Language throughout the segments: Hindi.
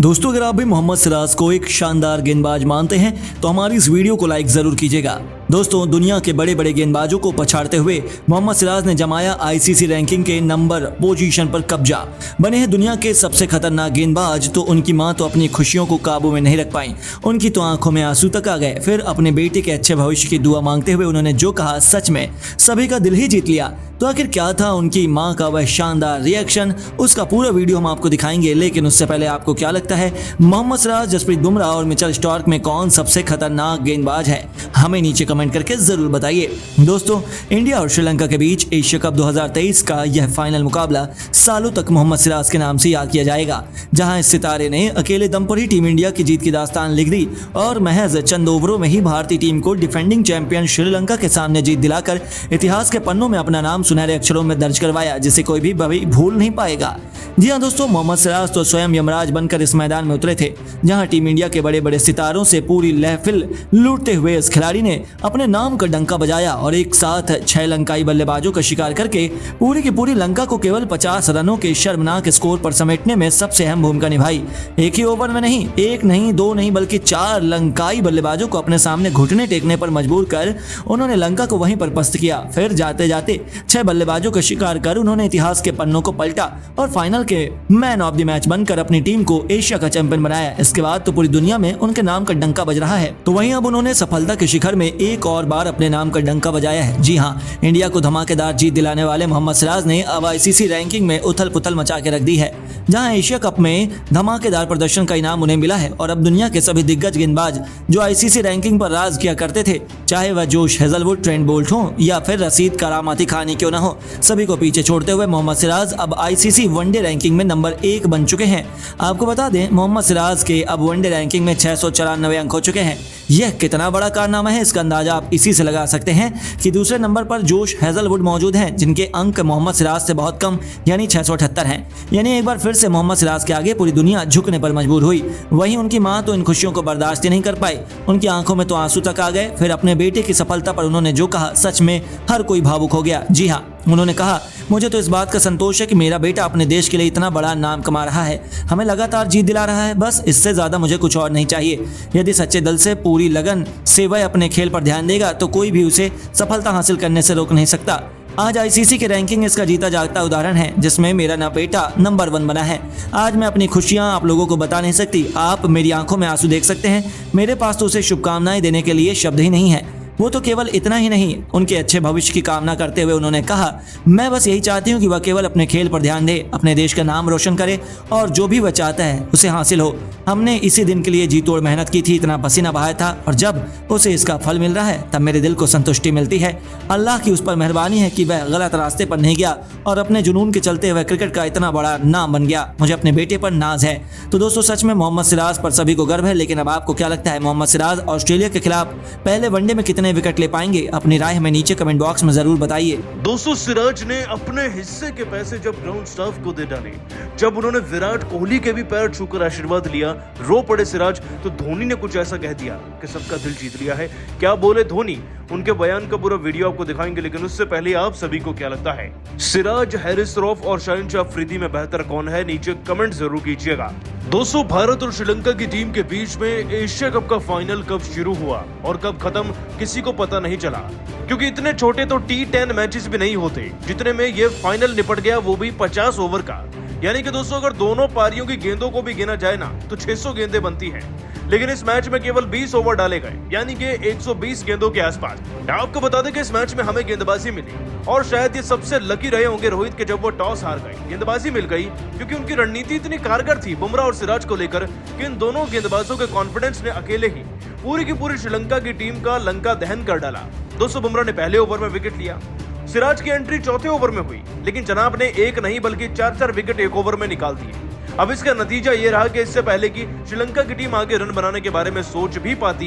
दोस्तों, अगर आप भी मोहम्मद सिराज को एक शानदार गेंदबाज मानते हैं तो हमारी इस वीडियो को लाइक जरूर कीजिएगा। दोस्तों, दुनिया के बड़े बड़े गेंदबाजों को पछाड़ते हुए मोहम्मद सिराज ने जमाया आईसीसी रैंकिंग के नंबर पोजीशन पर कब्जा। बने हैं दुनिया के सबसे खतरनाक गेंदबाज। तो उनकी मां तो अपनी खुशियों को काबू में नहीं रख पाई, उनकी तो आंखों में आंसू तक आ गए। फिर अपने बेटे के अच्छे भविष्य की दुआ मांगते हुए उन्होंने जो कहा, सच में सभी का दिल ही जीत लिया। तो आखिर क्या था उनकी मां का वह शानदार रिएक्शन, उसका पूरा वीडियो हम आपको दिखाएंगे। लेकिन उससे पहले आपको क्या लगता है, मोहम्मद सिराज, जसप्रीत बुमराह और मिचेल स्टार्क में कौन सबसे खतरनाक गेंदबाज है? हमें नीचे कमेंट करके जरूर बताइए। दोस्तों, इंडिया और श्रीलंका के बीच एशिया कप 2023 का यह फाइनल मुकाबला सालों तक मोहम्मद सिराज के नाम से याद किया जाएगा, जहां इस सितारे ने अकेले दम पर ही टीम इंडिया की जीत की दास्तान लिख दी और महज चंद ओवरों में ही भारतीय टीम को डिफेंडिंग चैंपियन श्रीलंका के सामने जीत दिलाकर इतिहास के पन्नों में अपना नाम सुनहरे अक्षरों में दर्ज करवाया, जिसे कोई भी भूल नहीं पाएगा। जी हां दोस्तों, मोहम्मद सिराज तो स्वयं यमराज बनकर इस मैदान में उतरे थे, जहां टीम इंडिया के बड़े बड़े सितारों से पूरी महफिल लूटते हुए इस खिलाड़ी ने अपने नाम का डंका बजाया और एक साथ 6 लंकाई बल्लेबाजों का शिकार करके पूरी की पूरी लंका को केवल 50 रनों के शर्मनाक स्कोर पर समेटने में सबसे अहम भूमिका निभाई। एक ही ओवर में नहीं, एक नहीं, दो नहीं, बल्कि 4 लंकाई बल्लेबाजों को अपने सामने घुटने टेकने पर मजबूर कर उन्होंने लंका को वहीं पर पस्त किया। फिर जाते जाते 6 बल्लेबाजों का शिकार कर उन्होंने इतिहास के पन्नों को पलटा और फाइनल के मैन ऑफ द मैच बनकर अपनी टीम को एशिया का चैंपियन बनाया। इसके बाद तो पूरी दुनिया में उनके नाम का डंका बज रहा है। तो वहीं अब उन्होंने सफलता के शिखर में एक और बार अपने नाम का डंका बजाया है। जी हाँ, इंडिया को धमाकेदार जीत दिलाने वाले मोहम्मद सिराज ने अब आईसीसी रैंकिंग में उथल पुथल मचा के रख दी है, जहां एशिया कप में धमाकेदार प्रदर्शन का इनाम उन्हें मिला है। और अब दुनिया के सभी दिग्गज गेंदबाज जो आईसीसी रैंकिंग पर राज किया करते थे, चाहे वह जोश हेजलवुड, ट्रेंट बोल्ट हो या फिर रशीद करामाती खानी क्यों न हो, सभी को पीछे छोड़ते हुए मोहम्मद सिराज अब आईसीसी वनडे रैंकिंग में नंबर 1 बन चुके हैं। आपको बता दें, मोहम्मद सिराज के अब वनडे रैंकिंग में 694 अंक हो चुके हैं। यह कितना बड़ा कारनामा है, इसका अंदाजा आप इसी से लगा सकते हैं कि दूसरे नंबर पर जोश हेजलवुड मौजूद हैं, जिनके अंक मोहम्मद सिराज से बहुत कम यानी 678 हैं। यानी एक बार फिर से मोहम्मद सिराज के आगे पूरी दुनिया झुकने पर मजबूर हुई। वहीं उनकी मां तो इन खुशियों को बर्दाश्त ही नहीं कर पाई, उनकी आंखों में तो आंसू तक आ गए। फिर अपने बेटे की सफलता पर उन्होंने जो कहा, सच में हर कोई भावुक हो गया। जी हाँ, उन्होंने कहा, मुझे तो इस बात का संतोष है कि मेरा बेटा अपने देश के लिए इतना बड़ा नाम कमा रहा है, हमें लगातार जीत दिला रहा है। बस इससे ज्यादा मुझे कुछ और नहीं चाहिए। यदि सच्चे दिल से पूरी लगन से वह अपने खेल पर ध्यान देगा तो कोई भी उसे सफलता हासिल करने से रोक नहीं सकता। आज आईसीसी की रैंकिंग इसका जीता जागता उदाहरण है, जिसमें मेरा ना बेटा नंबर 1 बना है। आज मैं अपनी खुशियां आप लोगों को बता नहीं सकती, आप मेरी आंखों में आंसू देख सकते हैं। मेरे पास तो उसे शुभकामनाएं देने के लिए शब्द ही नहीं है। वो तो केवल इतना ही नहीं, उनके अच्छे भविष्य की कामना करते हुए उन्होंने कहा, मैं बस यही चाहती हूँ कि वह केवल अपने खेल पर ध्यान दे, अपने देश का नाम रोशन करे और जो भी वह चाहता है उसे हासिल हो। हमने इसी दिन के लिए जी तोड़ मेहनत की थी, इतना पसीना बहाया था और जब उसे इसका फल मिल रहा है तब मेरे दिल को संतुष्टि मिलती है। अल्लाह की उस पर मेहरबानी है कि वह गलत रास्ते पर नहीं गया और अपने जुनून के चलते वह क्रिकेट का इतना बड़ा नाम बन गया। मुझे अपने बेटे पर नाज है। तो दोस्तों, सच में मोहम्मद सिराज पर सभी को गर्व है। लेकिन अब आपको क्या लगता है, मोहम्मद सिराज ऑस्ट्रेलिया के खिलाफ पहले वनडे में कितने विकेट ले पाएंगे? अपनी राय हमें नीचे कमेंट बॉक्स में जरूर बताइए। दोस्तों, सिराज ने अपने हिस्से के पैसे जब ग्राउंड स्टाफ को दे डाले, जब उन्होंने विराट कोहली के भी पैर छूकर आशीर्वाद लिया, रो पड़े सिराज, तो धोनी ने कुछ ऐसा कह दिया कि सबका दिल जीत लिया है। क्या बोले धोनी, उनके बयान का पूरा वीडियो आपको दिखाएंगे। लेकिन उससे पहले आप सभी को क्या लगता है, सिराज, हैरिस रऊफ और शाहिन अफरीदी में बेहतर कौन है? नीचे कमेंट जरूर कीजिएगा। दोस्तों, भारत और श्रीलंका की टीम के बीच में एशिया कप का फाइनल कब शुरू हुआ और कब खत्म, किसी को पता नहीं चला, क्योंकि इतने छोटे तो T10 मैचेस भी नहीं होते जितने में ये फाइनल निपट गया, वो भी 50 ओवर का। यानी कि दोस्तों, अगर दोनों पारियों की गेंदों को भी गिना जाए ना तो 600 गेंदें बनती हैं। लेकिन इस मैच में केवल 20 ओवर डाले गए, यानी कि 120 गेंदों के आसपास। आपको बता दें कि इस मैच में हमें गेंदबाजी मिली और शायद ये सबसे लकी रहे होंगे रोहित के, जब वो टॉस हार गए, गेंदबाजी मिल गई, क्योंकि उनकी रणनीति इतनी कारगर थी बुमराह और सिराज को लेकर कि इन दोनों गेंदबाजों के कॉन्फिडेंस ने अकेले ही पूरी की पूरी श्रीलंका की टीम का लंका दहन कर डाला। दोस्तों, बुमराह ने पहले ओवर में विकेट लिया, सिराज की एंट्री चौथे ओवर में हुई, लेकिन जनाब ने एक नहीं बल्कि 4 विकेट एक ओवर में निकाल दिए। अब इसका नतीजा ये रहा कि इससे पहले कि श्रीलंका की टीम आगे रन बनाने के बारे में सोच भी पाती,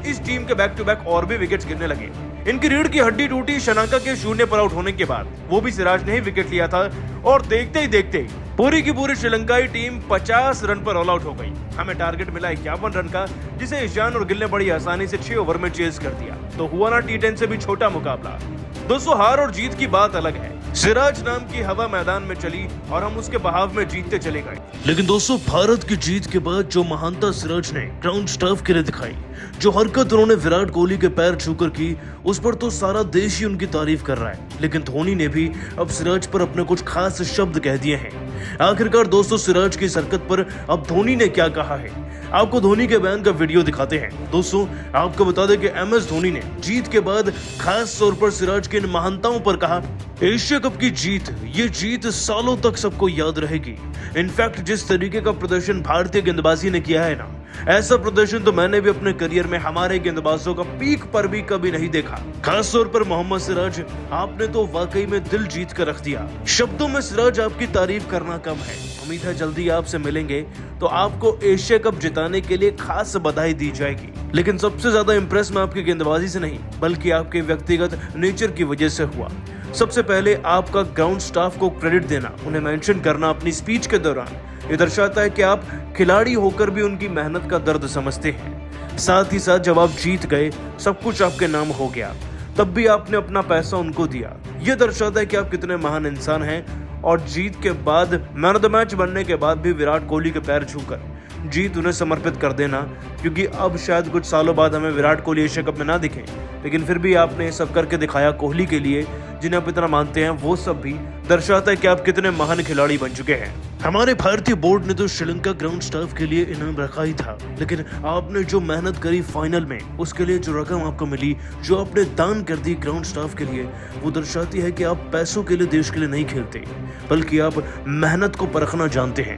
इस टीम के बैक टू बैक और भी विकेट्स गिरने लगे। इनकी रीढ़ की हड्डी टूटी शनाका के 0 पर आउट होने के बाद, वो भी सिराज ने ही विकेट लिया था और देखते ही देखते पूरी की पूरी श्रीलंकाई टीम 50 रन पर ऑल आउट हो गई। हमें टारगेट मिला 51 रन का, जिसे ईशान और गिल ने बड़ी आसानी से 6 ओवर में चेज कर दिया। तो हुआ ना T10 से भी छोटा मुकाबला। दोस्तों, हार और जीत की बात अलग है, सिराज नाम की हवा मैदान में चली और हम उसके बहाव में जीतते चले गए। लेकिन दोस्तों, भारत की जीत के बाद जो महानता सिराज ने ग्राउंड स्टाफ के लिए दिखाई, जो हरकत उन्होंने विराट कोहली के पैर छूकर की, उस पर तो सारा देश ही उनकी तारीफ कर रहा है। लेकिन धोनी ने भी अब सिराज पर अपने कुछ खास शब्द कह दिए हैं। आखिरकार दोस्तों, सिराज की इस हरकत पर अब धोनी ने क्या कहा है, आपको धोनी के बयान का वीडियो दिखाते हैं। दोस्तों, आपको बता दें कि MS धोनी ने जीत के बाद खास तौर पर सिराज के इन महानताओं पर कहा, एशिया कप की जीत, ये जीत सालों तक सबको याद रहेगी। इनफैक्ट जिस तरीके का प्रदर्शन भारतीय गेंदबाजी ने किया है ना, ऐसा प्रदर्शन तो मैंने भी अपने करियर में हमारे गेंदबाजों का पीक पर भी कभी नहीं देखा। खास तौर पर मोहम्मद सिराज, आपने तो वाकई में दिल जीत कर रख दिया। शब्दों में सिराज आपकी तारीफ करना कम है। उम्मीद है जल्दी आपसे मिलेंगे तो आपको एशिया कप जिताने के लिए खास बधाई दी जाएगी। लेकिन सबसे ज्यादा इंप्रेस मैं आपकी गेंदबाजी से नहीं, बल्कि आपके व्यक्तिगत नेचर की वजह से हुआ। सबसे पहले आपका ग्राउंड स्टाफ को क्रेडिट देना, उन्हें मेंशन करना अपनी स्पीच के दौरान, ये दर्शाता है कि आप खिलाड़ी होकर भी उनकी मेहनत का दर्द समझते हैं। साथ ही साथ जब आप जीत गए, सब कुछ आपके नाम हो गया, तब भी आपने अपना पैसा उनको दिया। ये दर्शाता है कि आप कितने महान इंसान हैं। और जीत के बाद, मैन ऑफ द मैच बनने के बाद भी विराट कोहली के पैर छूकर जीत उन्हें समर्पित कर देना, क्योंकि अब शायद कुछ सालों बाद हमें विराट कोहली एशिया कप में ना दिखें, लेकिन फिर भी आपने ये सब करके दिखाया कोहली के लिए, जिन्हें आप इतना मानते हैं। वो सब भी दर्शाता है कि आप कितने महान खिलाड़ी बन चुके हैं। हमारे भारतीय बोर्ड ने तो श्रीलंका ग्राउंड स्टाफ के लिए इनाम रखा ही था, लेकिन आपने जो मेहनत करी फाइनल में, उसके लिए जो रकम आपको मिली, जो आपने दान कर दी ग्राउंड स्टाफ के लिए, वो दर्शाती है कि आप पैसों के लिए, देश के लिए नहीं खेलते, बल्कि आप मेहनत को परखना जानते हैं।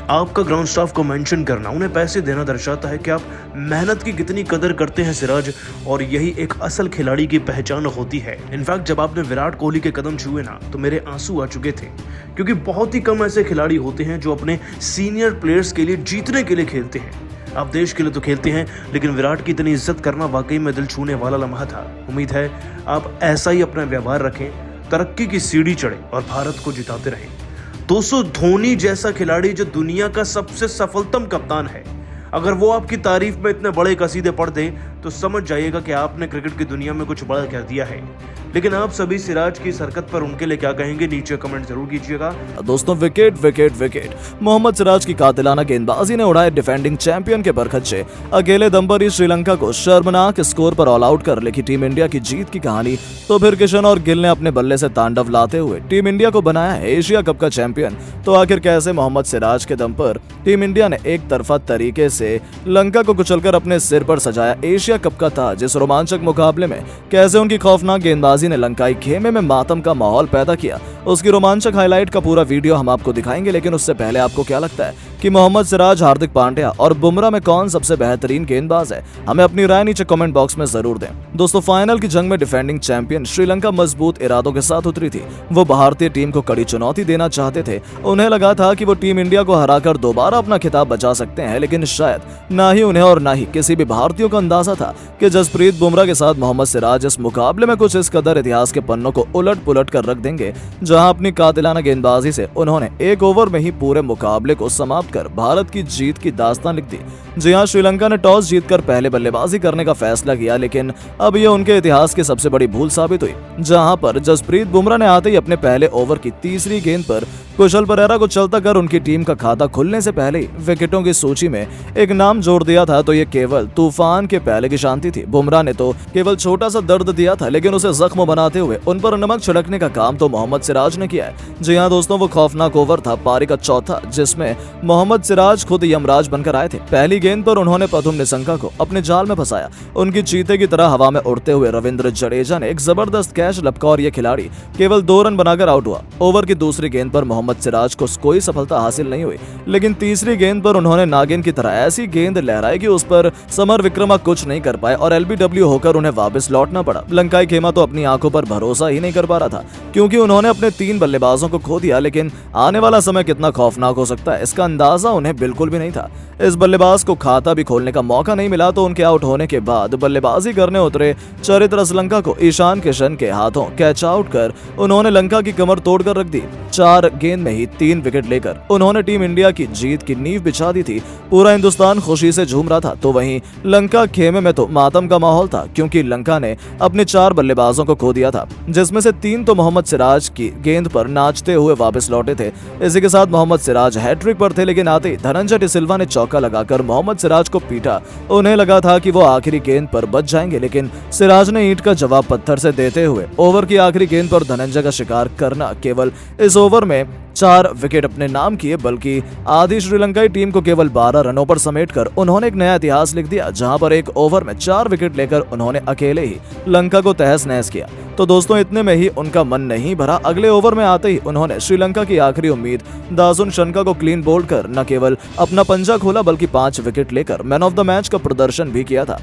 आपका ग्राउंड स्टाफ को मेंशन करना, उन्हें पैसे देना दर्शाता है कि आप मेहनत की कितनी कदर करते हैं सिराज, और यही एक असल खिलाड़ी की पहचान होती है। इनफैक्ट जब आपने विराट कोहली के कदम छुए ना, तो मेरे आंसू आ चुके थे, क्योंकि बहुत ही कम ऐसे खिलाड़ी होते हैं जो अपने सीनियर प्लेयर्स के लिए, जीतने के लिए खेलते हैं। आप देश के लिए तो खेलते हैं, लेकिन विराट की इतनी इज्जत करना वाकई में दिल छूने वाला लम्हा था। उम्मीद है आप ऐसा ही अपना व्यवहार रखें, तरक्की की सीढ़ी चढ़े और भारत को जिताते रहें। दोस्तों, धोनी जैसा खिलाड़ी जो दुनिया का सबसे सफलतम कप्तान है, अगर वो आपकी तारीफ में इतने बड़े कसीदे पढ़ दे, तो समझ जाइएगा कि आपने क्रिकेट की दुनिया में कुछ बड़ा कर दिया है। लेकिन आप सभी सिराज की इस हरकत पर उनके लिए क्या कहेंगे, नीचे कमेंट जरूर कीजिएगा। दोस्तों, wicket wicket wicket, Mohammed Siraj की कातिलाना गेंदबाजी ने उड़ाए डिफेंडिंग चैंपियन के बरखच्चे। अकेले दम पर ही श्रीलंका को शर्मनाक स्कोर पर ऑल आउट कर लिखी टीम इंडिया की जीत की कहानी। तो फिर किशन और गिल ने अपने बल्ले से तांडव लाते हुए टीम इंडिया को बनाया है एशिया कप का चैंपियन। तो आखिर कैसे मोहम्मद सिराज के दम पर टीम इंडिया ने एक तरफा तरीके से लंका को कुचलकर अपने सिर पर सजाया एशिया कप का ताज। इस रोमांचक मुकाबले में कैसे उनकी खौफनाक गेंदबाजी ने लंकाई खेमे में मातम का माहौल पैदा किया, उसकी रोमांचक हाईलाइट का पूरा वीडियो हम आपको दिखाएंगे। लेकिन उससे पहले आपको क्या लगता है कि मोहम्मद सिराज, हार्दिक पांड्या और बुमराह में कौन सबसे बेहतरीन गेंदबाज है? हमें अपनी राय नीचे कमेंट बॉक्स में जरूर दें। दोस्तों, फाइनल की जंग में डिफेंडिंग चैंपियन श्रीलंका मजबूत इरादों के साथ उतरी थी। वो भारतीय टीम को कड़ी चुनौती देना चाहते थे। उन्हें लगा था कि वो टीम इंडिया को हराकर दोबारा अपना खिताब बचा सकते हैं, लेकिन शायद ना ही उन्हें और ना ही किसी भी भारतीय को अंदाजा था कि जसप्रीत बुमराह के साथ मोहम्मद सिराज इस मुकाबले में कुछ इस कदर इतिहास के पन्नों को उलट पुलट कर रख देंगे, जहां अपनी कातिलाना गेंदबाजी से उन्होंने एक ओवर में ही पूरे मुकाबले को समाप्त कर भारत की जीत की दास्तान लिख दी। जी हां, श्रीलंका ने टॉस जीतकर पहले बल्लेबाजी करने का फैसला किया, लेकिन अब यह उनके इतिहास की सबसे बड़ी भूल साबित हुई, जहां पर जसप्रीत बुमराह ने आते ही अपने पहले ओवर की तीसरी गेंद पर कुशल परेरा को चलता कर उनकी टीम का खाता खुलने से पहले ही विकेटों की सूची में एक नाम जोड़ दिया था। तो ये केवल तूफान के पहले की शांति थी। बुमराह ने तो केवल छोटा सा दर्द दिया था, लेकिन उसे जख्म बनाते हुए उन पर नमक छिड़कने का काम तो मोहम्मद सिराज ने किया है। जी हां दोस्तों, वो खौफनाक ओवर था पारी का चौथा, जिसमें मोहम्मद सिराज खुद यमराज बनकर आए थे। पहली गेंद पर उन्होंने प्रथम निशंका को अपने जाल में फंसाया। उनकी चीते की तरह हवा में उड़ते हुए रविंद्र जडेजा ने एक जबरदस्त कैच लपका और ये खिलाड़ी केवल 2 रन बनाकर आउट हुआ। ओवर की दूसरी गेंद पर मोहम्मद सिराज को कोई सफलता हासिल नहीं हुई, लेकिन तीसरी गेंद पर उन्होंने नागिन की तरह ऐसी गेंद लहराई कि उस पर समर विक्रमा कुछ नहीं कर पाए और LBW होकर उन्हें वापस लौटना पड़ा। लंकाई खेमा तो अपनी आंखों पर भरोसा ही नहीं कर पा रहा था, क्योंकि उन्होंने अपने 3 बल्लेबाजों को खो दिया। लेकिन आने वाला समय कितना खौफनाक हो सकता है, इसका अंदाजा उन्हें बिल्कुल भी नहीं था। इस बल्लेबाज को खाता भी खोलने का मौका नहीं मिला, तो उनके आउट होने के बाद बल्लेबाजी करने उतरे चरित्र श्रीलंका को ईशान किशन के हाथों कैच आउट कर उन्होंने लंका की कमर तोड़कर रख दी। 4 गेंद गेंद में ही 3 विकेट लेकर उन्होंने टीम इंडिया की जीत की नींव बिछा दी थी। पूरा हिंदुस्तान खुशी से झूम रहा था, तो वहीं लंका खेमे में तो मातम का माहौल था, क्योंकि लंका ने अपने 4 बल्लेबाजों को खो दिया था, जिसमें से 3 तो मोहम्मद सिराज की गेंद पर नाचते हुए वापस लौटे थे। इसी के साथ मोहम्मद सिराज हैट्रिक पर थे, लेकिन आते ही धनंजय डिसिल्वा ने चौका लगाकर मोहम्मद सिराज को पीटा। उन्हें लगा था कि वो आखिरी गेंद पर बच जाएंगे, लेकिन सिराज ने ईंट का जवाब पत्थर से देते हुए ओवर की आखिरी गेंद पर धनंजय का शिकार करना केवल इस ओवर में 4 विकेट अपने नाम किए, बल्कि आधी श्रीलंकाई टीम को केवल 12 रनों पर समेटकर उन्होंने एक नया इतिहास लिख दिया, जहां पर एक ओवर में 4 विकेट लेकर उन्होंने अकेले ही लंका को तहस नहस किया। तो दोस्तों, इतने में ही उनका मन नहीं भरा। अगले ओवर में आते ही उन्होंने श्रीलंका की आखिरी उम्मीद दासुन शनका को क्लीन बोल्ड कर न केवल अपना पंजा खोला, बल्कि 5 विकेट लेकर मैन ऑफ द मैच का प्रदर्शन भी किया था।